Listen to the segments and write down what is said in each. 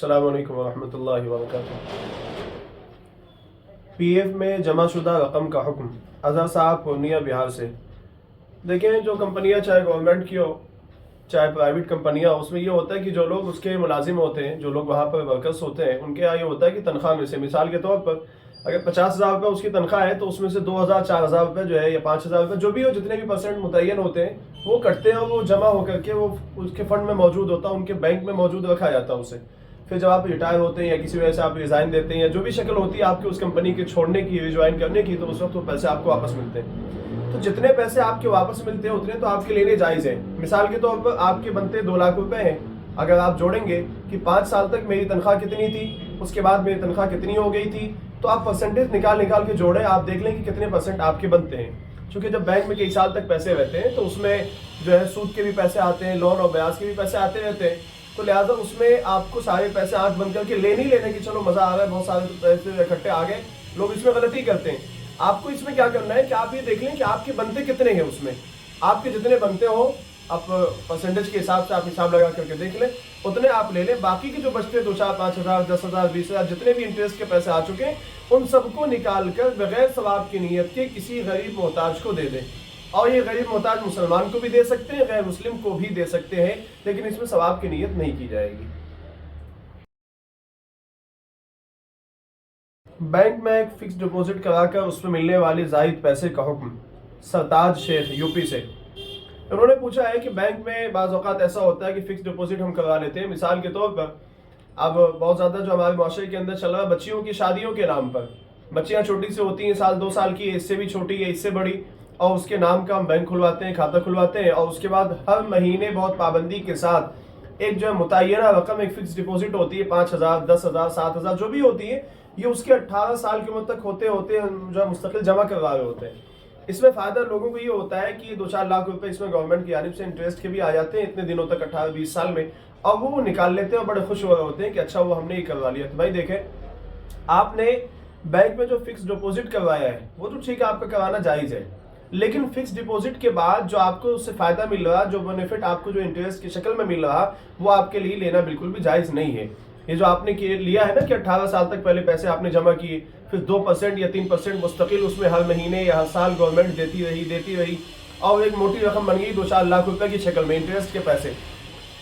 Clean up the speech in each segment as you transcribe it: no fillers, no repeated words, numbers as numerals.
अस्सलाम वालेकुम वरहमतुल्लाहि वबरकातुहू। पीएफ में जमा शुदा रकम का हुक्म। अजहर साहब पूर्णिया बिहार से। देखें, जो कंपनियां चाहे गवर्नमेंट की हो चाहे प्राइवेट कंपनियां, उसमें ये होता है कि जो लोग उसके मुलाजिम होते हैं, जो लोग वहाँ पर वर्कर्स होते हैं, उनके यहाँ ये होता है कि तनख्वाह में से मिसाल के तौर पर अगर 50,000 रुपये उसकी तनख्वाह है तो उसमें से 2,000 4,000 रुपये जो है या 5,000 रुपये जो भी हो, जितने भी परसेंट मुतय्यन होते हैं वो कटते हैं और वो जमा होकर के वो उसके फंड में मौजूद होता है, उनके बैंक में मौजूद रखा जाता है उसे। फिर जब आप रिटायर होते हैं या किसी वजह से आप रिज़ाइन देते हैं या जो भी शक्ल होती है आपकी उस कंपनी के छोड़ने की, रिज्वाइन करने की, तो उस वक्त वो पैसे आपको वापस मिलते हैं। तो जितने पैसे आपके वापस मिलते हैं उतने तो आपके लेने जायज़ हैं। मिसाल के तौर पर आपके बनते 2 लाख रुपए हैं। अगर आप जोड़ेंगे कि 5 साल तक मेरी तनख्वाह कितनी थी, उसके बाद मेरी तनख्वाह कितनी हो गई थी, तो आप परसेंटेज निकाल के जोड़ें, आप देख लें कि कितने परसेंट आपके बनते हैं। क्योंकि जब बैंक में कई साल तक पैसे रहते हैं तो उसमें जो है सूद के भी पैसे आते हैं, लोन और ब्याज के भी पैसे आते रहते हैं। तो लिहाजा उसमें आपको सारे पैसे आंख बंद करके लेने की चलो मज़ा आ रहा है, बहुत सारे पैसे इकट्ठे आ गए, लोग इसमें गलती करते हैं। आपको इसमें क्या करना है कि आप ये देख लें कि आपके बनते कितने हैं, उसमें आपके जितने बनते हो आप परसेंटेज के हिसाब से आप हिसाब लगा करके देख लें, उतने आप ले लें। बाकी के जो बचते 2 4 5 हज़ार 10 हज़ार 20 हज़ार जितने भी इंटरेस्ट के पैसे आ चुके हैं, उन सबको निकाल कर बगैर सवाब की नीयत के किसी गरीब मोहताज को दे दें। और ये गरीब मोहताज मुसलमान को भी दे सकते हैं, गैर मुस्लिम को भी दे सकते हैं, लेकिन इसमें सवाब की नीयत नहीं की जाएगी। बैंक में एक फिक्स डिपॉजिट कराकर उसमें मिलने वाले जायद पैसे का हुक्म। सरताज शेख यूपी से। उन्होंने पूछा है कि बैंक में बाज़ औक़ात ऐसा होता है कि फ़िक्स डिपॉजिट हम करवा लेते हैं। मिसाल के तौर पर अब बहुत ज़्यादा जो हमारे माशरे के अंदर चल रहा है, बच्चियों की शादियों के नाम पर, बच्चियां छोटी से होती हैं, साल 2 साल की, इससे भी छोटी है, इससे बड़ी, और उसके नाम का हम बैंक खुलवाते हैं, खाता खुलवाते हैं, और उसके बाद हर महीने बहुत पाबंदी के साथ एक जो है मुतय्यना रकम, एक फ़िक्स डिपॉजिट होती है, 5,000 10,000 7,000 जो भी होती है, ये उसके 18 साल की उम्र तक होते होते जो है मुस्तकिल जमा करवा रहे होते हैं। इसमें फ़ायदा लोगों को ये होता है कि 2 4 लाख रुपए इसमें गवर्नमेंट की जानिब से इंटरेस्ट के भी आ जाते हैं इतने दिनों तक, 18-20 साल में, और वो निकाल लेते हैं और बड़े खुश हो रहे होते हैं कि अच्छा वो हमने ये करवा लिया। तो भाई देखें, आपने बैंक में जो फिक्स डिपॉजिट करवाया है वो तो ठीक है, आपका करवाना जायज़ है, लेकिन फिक्स डिपॉजिट के बाद जो आपको उससे फ़ायदा मिल रहा, जो बेनिफिट आपको जो इंटरेस्ट की शक्ल में मिल रहा, वो आपके लिए लेना बिल्कुल भी जायज़ नहीं है। ये जो आपने लिया है ना कि 18 साल तक पहले पैसे आपने जमा किए, फिर 2% या 3% मुस्तकिल उसमें हर महीने या हर साल गवर्नमेंट देती रही और एक मोटी रकम बन गई 2 4 लाख रुपए की शक्ल में इंटरेस्ट के पैसे,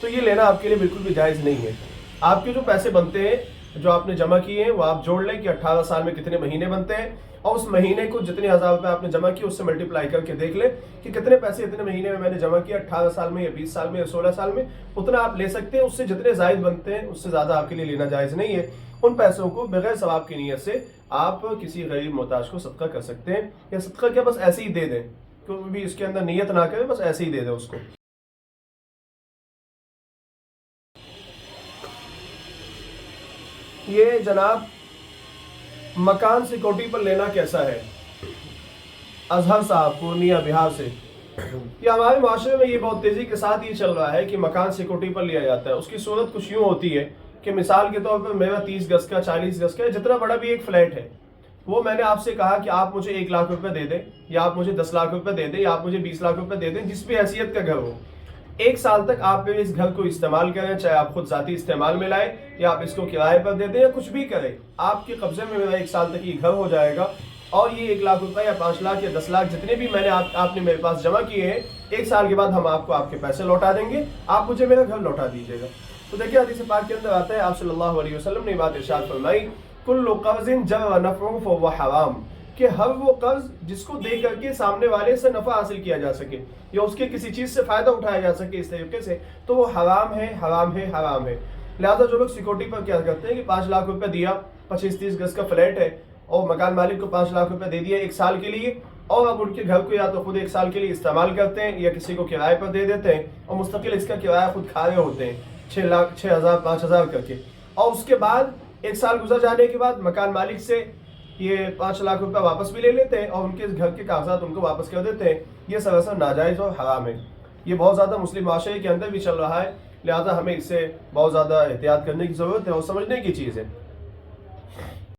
तो ये लेना आपके लिए बिल्कुल भी जायज़ नहीं है। आपके जो पैसे बनते हैं जो आपने जमा किए हैं वो आप जोड़ लें कि 18 साल में कितने महीने बनते हैं, और उस महीने को जितने हज़ार रुपये आपने जमा किए उससे मल्टीप्लाई करके देख लें कि कितने पैसे इतने महीने में मैंने जमा किया, 18 साल में या 20 साल में या 16 साल में, उतना आप ले सकते हैं। उससे जितने जायद बनते हैं उससे ज़्यादा आपके लिए लेना जायज़ नहीं है। उन पैसों को बगैर सवाब की नीयत से आप किसी गरीब मोहताज को सदका कर सकते हैं, या सदका क्या बस ऐसे ही दे दें, कोई भी इसके अंदर नीयत ना करें, बस ऐसे ही दे दें उसको। ये जनाब मकान सिक्योरिटी पर लेना कैसा है? अजहर साहब पूर्णिया बिहार से। ये हमारे माशरे में ये बहुत तेज़ी के साथ ये चल रहा है कि मकान सिक्योरिटी पर लिया जाता है। उसकी सूरत कुछ यूँ होती है कि मिसाल के तौर पर मेरा 30 गज का 40 गज का जितना बड़ा भी एक फ्लैट है, वो मैंने आपसे कहा कि आप मुझे 1 लाख रुपए दे दें, या आप मुझे 10 लाख रुपए दे दें, या आप मुझे 20 लाख रुपए दे दें, जिस भी हैसियत का घर हो। 1 साल तक आप इस घर को इस्तेमाल करें, चाहे आप खुद ज़ाती इस्तेमाल में लाएं या आप इसको किराए पर दे दें या कुछ भी करें, आपके कब्जे में मेरा 1 साल तक ये घर हो जाएगा, और ये 1 लाख रुपए या 5 लाख या 10 लाख जितने भी मैंने आपने मेरे पास जमा किए हैं, 1 साल के बाद हम आपको आपके पैसे लौटा देंगे, आप मुझे मेरा घर लौटा दीजिएगा। तो देखिए हदीस पाक के अंदर आता है, आप सल्लल्लाहु अलैहि वसल्लम ने बात इरशाद फरमाई, कुल्लु क़र्ज़िन जर्रा नफ़अहु फ़हुव हराम, कि हर वो कर्ज जिसको दे करके सामने वाले से नफ़ा हासिल किया जा सके या उसके किसी चीज़ से फ़ायदा उठाया जा सके इस तरीके से, तो वो हराम है, हराम है, हराम है। लिहाजा जो लोग सिक्योरिटी पर क्या करते हैं कि 5 लाख रुपए दिया, 25-30 गज का फ्लैट है, और मकान मालिक को 5 लाख रुपए दे दिया 1 साल के लिए, और अब उनके घर को या तो खुद 1 साल के लिए इस्तेमाल करते हैं या किसी को किराए पर दे देते हैं, और मुस्तकिल इसका किराया खुद खा रहे होते हैं 6 लाख 6,000 5,000 करके, और उसके बाद 1 साल गुजर जाने के बाद मकान मालिक से ये 5 लाख रुपए वापस भी ले लेते हैं और उनके घर के कागजात उनको वापस कर देते हैं। ये सरासर नाजायज़ और हराम है। ये बहुत ज़्यादा मुस्लिम माशरे के अंदर भी चल रहा है, लिहाजा हमें इससे बहुत ज़्यादा एहतियात करने की ज़रूरत है और समझने की चीज़ है।